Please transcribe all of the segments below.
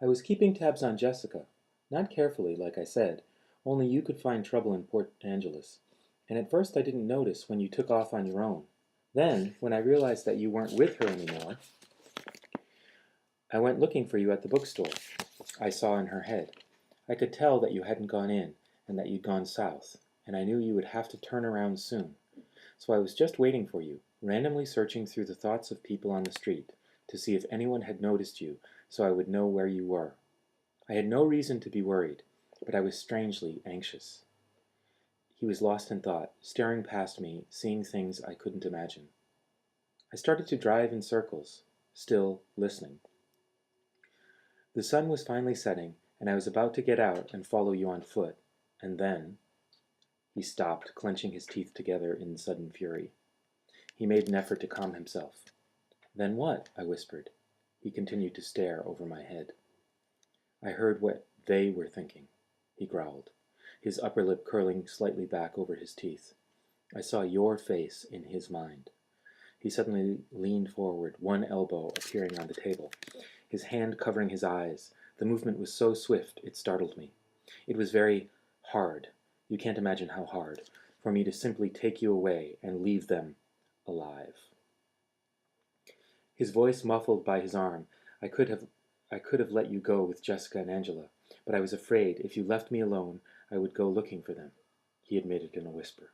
I was keeping tabs on Jessica. Not carefully, like I said, only you could find trouble in Port Angeles. And at first I didn't notice when you took off on your own. Then, when I realized that you weren't with her anymore, I went looking for you at the bookstore. I saw in her head. I could tell that you hadn't gone in, and that you'd gone south, and I knew you would have to turn around soon. So I was just waiting for you, randomly searching through the thoughts of people on the street, to see if anyone had noticed you, so I would know where you were. I had no reason to be worried, but I was strangely anxious. He was lost in thought, staring past me, seeing things I couldn't imagine. I started to drive in circles, still listening. The sun was finally setting, and I was about to get out and follow you on foot, and then... He stopped, clenching his teeth together in sudden fury. He made an effort to calm himself. Then what? I whispered. He continued to stare over my head. I heard what they were thinking, he growled, his upper lip curling slightly back over his teeth. I saw your face in his mind. He suddenly leaned forward, one elbow appearing on the table, his hand covering his eyes. The movement was so swift it startled me. It was very hard, you can't imagine how hard, for me to simply take you away and leave them alive. His voice muffled by his arm. I could have let you go with Jessica and Angela, but I was afraid if you left me alone, I would go looking for them, he admitted in a whisper.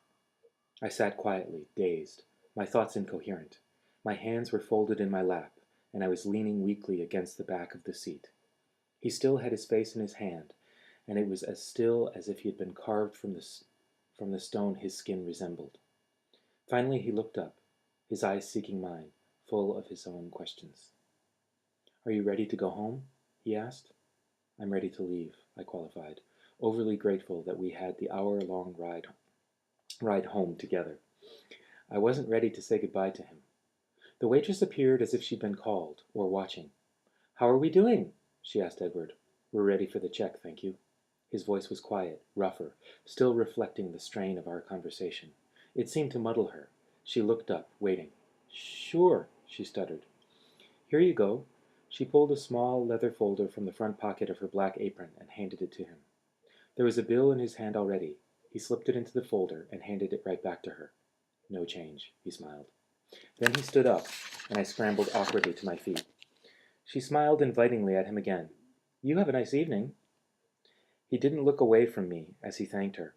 I sat quietly, dazed, my thoughts incoherent. My hands were folded in my lap, and I was leaning weakly against the back of the seat. He still had his face in his hand, and it was as still as if he had been carved from the stone his skin resembled. Finally he looked up, his eyes seeking mine, full of his own questions. "Are you ready to go home?" he asked. "I'm ready to leave," I qualified, overly grateful that we had the hour-long ride home together. I wasn't ready to say goodbye to him. The waitress appeared as if she'd been called, or watching. "How are we doing?" she asked Edward. "We're ready for the check, thank you." His voice was quiet, rougher, still reflecting the strain of our conversation. It seemed to muddle her. She looked up, waiting. "Sure," she stuttered. "Here you go." She pulled a small leather folder from the front pocket of her black apron and handed it to him. There was a bill in his hand already. He slipped it into the folder and handed it right back to her. "No change," he smiled. Then he stood up, and I scrambled awkwardly to my feet. She smiled invitingly at him again. "You have a nice evening." He didn't look away from me as he thanked her.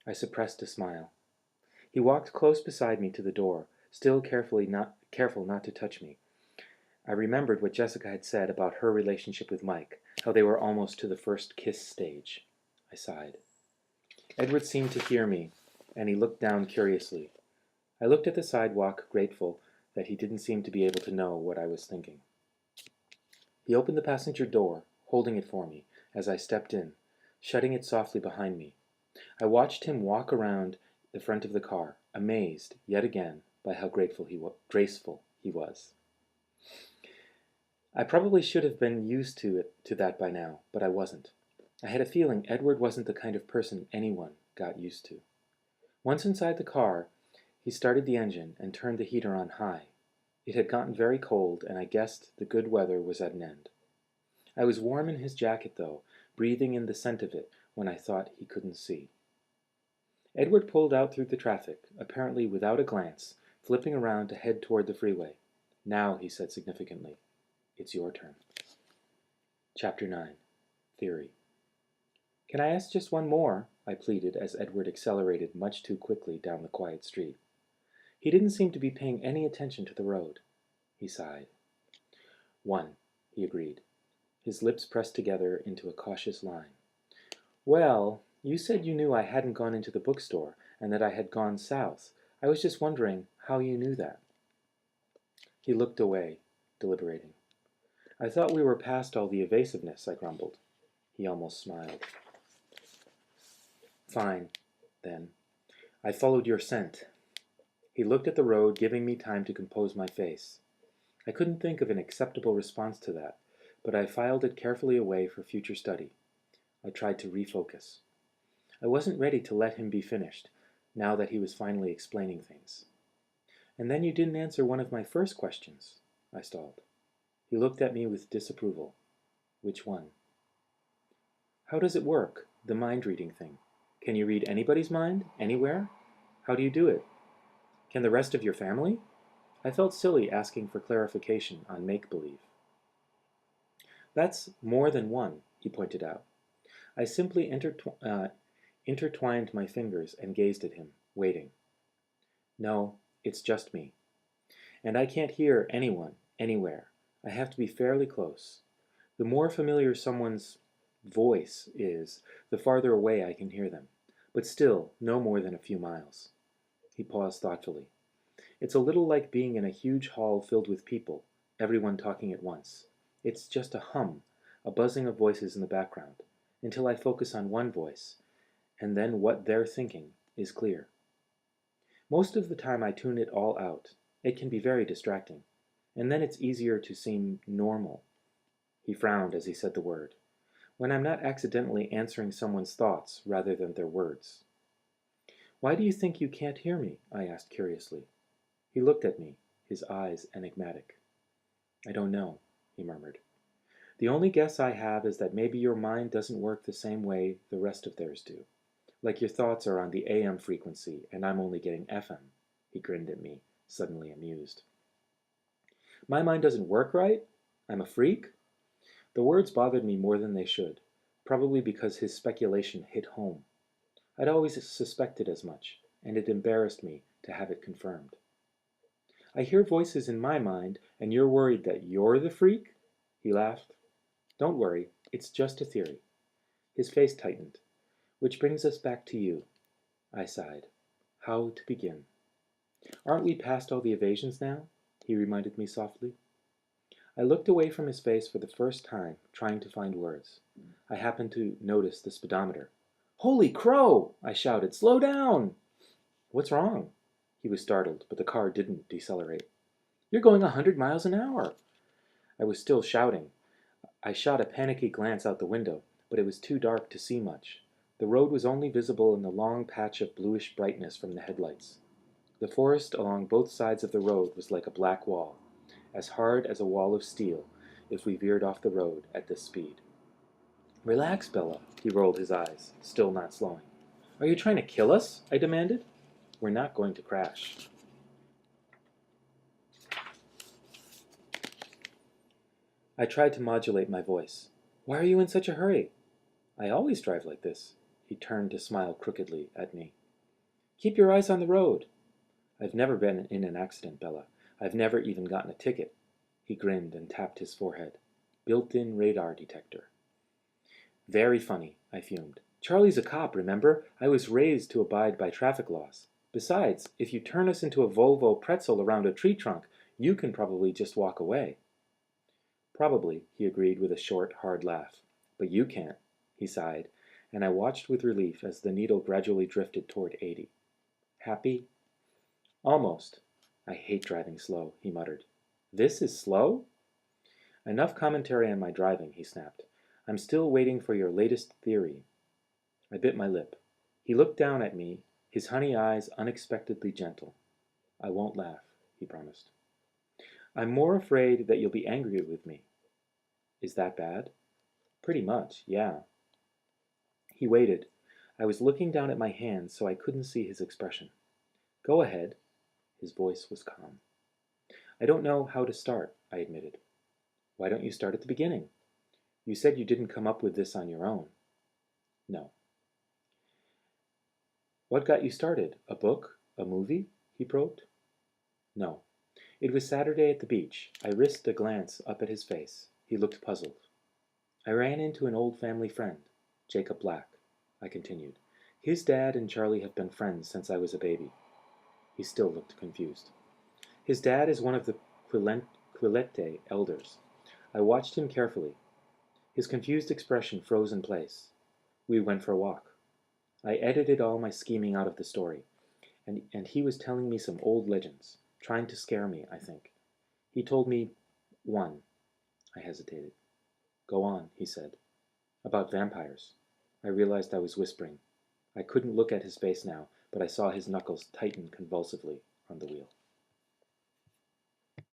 I suppressed a smile. He walked close beside me to the door, still careful not to touch me. I remembered what Jessica had said about her relationship with Mike, how they were almost to the first kiss stage. I sighed. Edward seemed to hear me, and he looked down curiously. I looked at the sidewalk, grateful that he didn't seem to be able to know what I was thinking. He opened the passenger door, holding it for me, as I stepped in, shutting it softly behind me. I watched him walk around the front of the car, amazed, yet again, by how graceful he was. I probably should have been used to that by now, but I wasn't. I had a feeling Edward wasn't the kind of person anyone got used to. Once inside the car, he started the engine and turned the heater on high. It had gotten very cold, and I guessed the good weather was at an end. I was warm in his jacket, though, breathing in the scent of it when I thought he couldn't see. Edward pulled out through the traffic, apparently without a glance, flipping around to head toward the freeway. "Now," he said significantly, "it's your turn." Chapter 9. Theory. "Can I ask just one more?" I pleaded as Edward accelerated much too quickly down the quiet street. He didn't seem to be paying any attention to the road. He sighed. "One," he agreed. His lips pressed together into a cautious line. "Well, you said you knew I hadn't gone into the bookstore, and that I had gone south. I was just wondering how you knew that." He looked away, deliberating. "I thought we were past all the evasiveness," I grumbled. He almost smiled. "Fine, then. I followed your scent." He looked at the road, giving me time to compose my face. I couldn't think of an acceptable response to that, but I filed it carefully away for future study. I tried to refocus. I wasn't ready to let him be finished, now that he was finally explaining things. "And then you didn't answer one of my first questions," I stalled. He looked at me with disapproval. "Which one?" How does it work, the mind-reading thing? Can you read anybody's mind, anywhere? How do you do it? Can the rest of your family? I felt silly asking for clarification on make-believe. That's more than one, he pointed out. I simply intertwined my fingers and gazed at him, waiting. No, it's just me. And I can't hear anyone, anywhere. I have to be fairly close. The more familiar someone's voice is, the farther away I can hear them, but still no more than a few miles. He paused thoughtfully. It's a little like being in a huge hall filled with people, everyone talking at once. It's just a hum, a buzzing of voices in the background, until I focus on one voice, and then what they're thinking is clear. Most of the time I tune it all out. It can be very distracting, and then it's easier to seem normal. He frowned as he said the word. When I'm not accidentally answering someone's thoughts rather than their words. Why do you think you can't hear me? I asked curiously. He looked at me, his eyes enigmatic. I don't know, he murmured. The only guess I have is that maybe your mind doesn't work the same way the rest of theirs do. Like your thoughts are on the AM frequency and I'm only getting FM. He grinned at me, suddenly amused. My mind doesn't work right? I'm a freak? The words bothered me more than they should, probably because his speculation hit home. I'd always suspected as much, and it embarrassed me to have it confirmed. I hear voices in my mind, and you're worried that you're the freak? He laughed. Don't worry, it's just a theory. His face tightened. Which brings us back to you. I sighed. How to begin? Aren't we past all the evasions now? He reminded me softly. I looked away from his face for the first time, trying to find words. I happened to notice the speedometer. Holy crow! I shouted. Slow down! What's wrong? He was startled, but the car didn't decelerate. You're going 100 miles an hour! I was still shouting. I shot a panicky glance out the window, but it was too dark to see much. The road was only visible in the long patch of bluish brightness from the headlights. The forest along both sides of the road was like a black wall, as hard as a wall of steel if we veered off the road at this speed. Relax, Bella, he rolled his eyes, still not slowing. Are you trying to kill us? I demanded. We're not going to crash. I tried to modulate my voice. Why are you in such a hurry? I always drive like this. He turned to smile crookedly at me. Keep your eyes on the road. I've never been in an accident, Bella. I've never even gotten a ticket. He grinned and tapped his forehead. Built-in radar detector. Very funny, I fumed. Charlie's a cop, remember? I was raised to abide by traffic laws. Besides, if you turn us into a Volvo pretzel around a tree trunk, you can probably just walk away. Probably, he agreed with a short, hard laugh. But you can't, he sighed, and I watched with relief as the needle gradually drifted toward 80. Happy? Almost. I hate driving slow, he muttered. This is slow? Enough commentary on my driving, he snapped. I'm still waiting for your latest theory. I bit my lip. He looked down at me, his honey eyes unexpectedly gentle. I won't laugh, he promised. I'm more afraid that you'll be angry with me. Is that bad? Pretty much, yeah. He waited. I was looking down at my hands so I couldn't see his expression. Go ahead. His voice was calm. I don't know how to start, I admitted. Why don't you start at the beginning? You said you didn't come up with this on your own. No. What got you started? A book? A movie? He probed. No. It was Saturday at the beach. I risked a glance up at his face. He looked puzzled. I ran into an old family friend, Jacob Black, I continued. His dad and Charlie have been friends since I was a baby. He still looked confused. His dad is one of the Quillette elders. I watched him carefully. His confused expression froze in place. We went for a walk. I edited all my scheming out of the story, and he was telling me some old legends, trying to scare me, I think. He told me one. I hesitated. Go on, he said. About vampires. I realized I was whispering. I couldn't look at his face now, but I saw his knuckles tighten convulsively on the wheel.